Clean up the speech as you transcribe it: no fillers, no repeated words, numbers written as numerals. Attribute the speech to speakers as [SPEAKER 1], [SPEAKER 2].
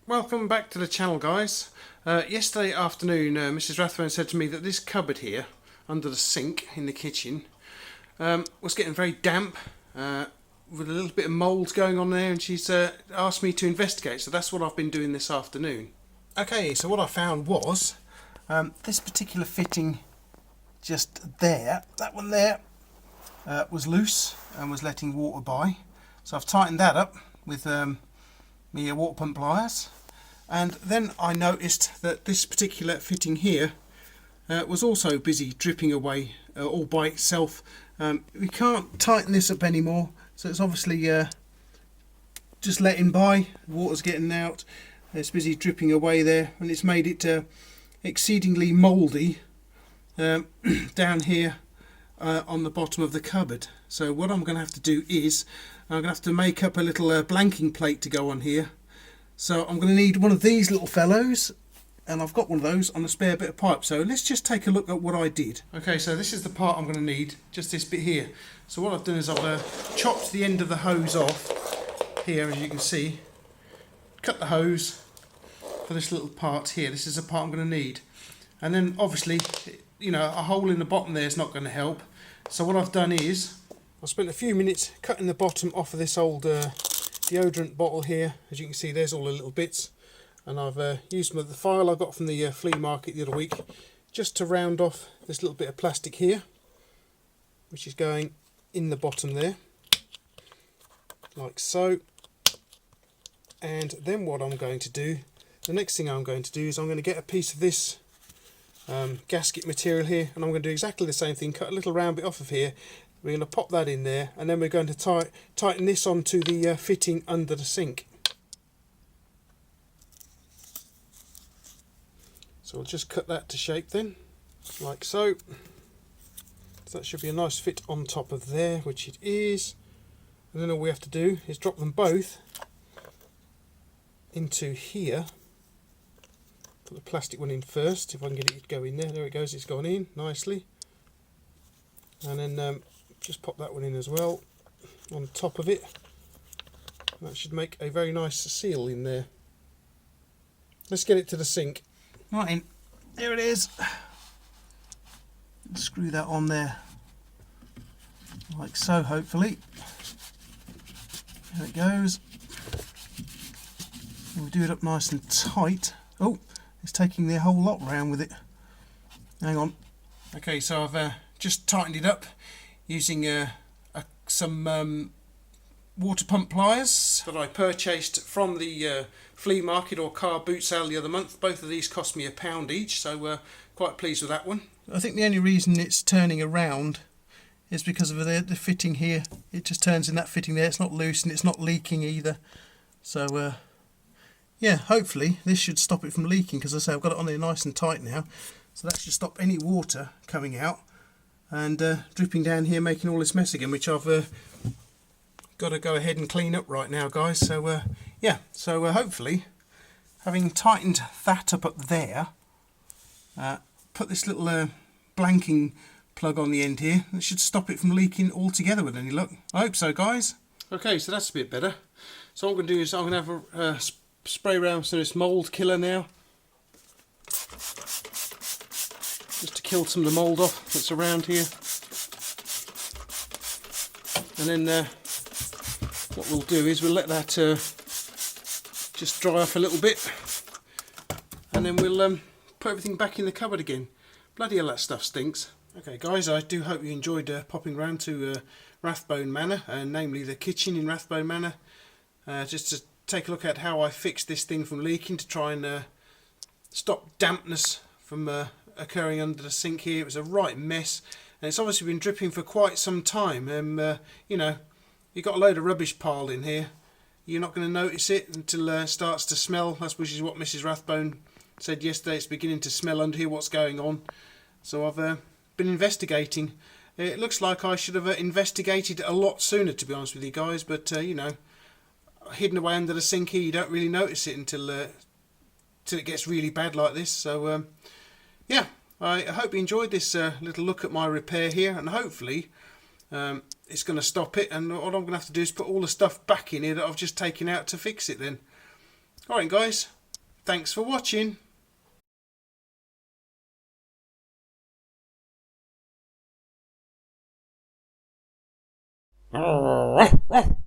[SPEAKER 1] Welcome back to the channel, guys. Yesterday afternoon Mrs Rathbone said to me that this cupboard here under the sink in the kitchen was getting very damp with a little bit of mould going on there, and she's asked me to investigate, so that's what I've been doing this afternoon. Okay, so what I found was this particular fitting just there, that one there, was loose and was letting water by, so I've tightened that up with my water pump pliers. And then I noticed that this particular fitting here was also busy dripping away all by itself. We can't tighten this up anymore, so it's obviously just letting by. Water's getting out, it's busy dripping away there, and it's made it exceedingly mouldy down here on the bottom of the cupboard. So what I'm going to have to do is I'm going to have to make up a little blanking plate to go on here. So I'm going to need one of these little fellows, and I've got one of those on a spare bit of pipe. So let's just take a look at what I did. Okay, so this is the part I'm going to need, just this bit here. So what I've done is I've chopped the end of the hose off here, as you can see. Cut the hose for this little part here. This is the part I'm going to need. And then obviously, you know, a hole in the bottom there is not going to help. So what I've done is I've spent a few minutes cutting the bottom off of this old deodorant bottle here. As you can see, there's all the little bits, and I've used the file I got from the flea market the other week just to round off this little bit of plastic here, which is going in the bottom there, like so. And then what I'm going to do, the next thing I'm going to do is I'm going to get a piece of this gasket material here, and I'm going to do exactly the same thing, cut a little round bit off of here. We're going to pop that in there, and then we're going to tighten this onto the fitting under the sink. So we'll just cut that to shape then, like so. So that should be a nice fit on top of there, which it is. And then all we have to do is drop them both into here. Put the plastic one in first, if I can get it to go in there. There it goes, it's gone in nicely. And then just pop that one in as well on top of it. That should make a very nice seal in there. Let's get it to the sink. Right, in. There it is. Screw that on there like so, hopefully. There it goes. And we do it up nice and tight. Oh, it's taking the whole lot round with it. Hang on. Okay, so I've just tightened it up using some water pump pliers that I purchased from the flea market or car boot sale the other month. Both of these cost me £1 each, so quite pleased with that one. I think the only reason it's turning around is because of the fitting here. It just turns in that fitting there. It's not loose and it's not leaking either. So yeah, hopefully this should stop it from leaking, because as I say, I've got it on there nice and tight now. So that should stop any water coming out and dripping down here, making all this mess again, which I've got to go ahead and clean up right now, guys. So yeah, so hopefully, having tightened that up there, put this little blanking plug on the end here, that should stop it from leaking altogether with any luck. I hope so, guys. Okay, so that's a bit better. So what I'm going to do is I'm going to have a spray around some of this mould killer now, just to kill some of the mould off that's around here. And then what we'll do is we'll let that just dry off a little bit, and then we'll put everything back in the cupboard again. Bloody hell, that stuff stinks. Okay guys, I do hope you enjoyed popping round to Rathbone Manor, namely the kitchen in Rathbone Manor, just to take a look at how I fixed this thing from leaking, to try and stop dampness from occurring under the sink here. It was a right mess, and it's obviously been dripping for quite some time. You know, you've got a load of rubbish piled in here. You're not going to notice it until it starts to smell. That's which is what Mrs Rathbone said yesterday. It's beginning to smell under here. What's going on? So I've been investigating. It looks like I should have investigated a lot sooner, to be honest with you guys. But you know, hidden away under the sink here, you don't really notice it until it gets really bad like this. So yeah, I hope you enjoyed this little look at my repair here, and hopefully it's going to stop it. And all I'm going to have to do is put all the stuff back in here that I've just taken out to fix it then. Alright guys, thanks for watching.
[SPEAKER 2] Ruff, ruff.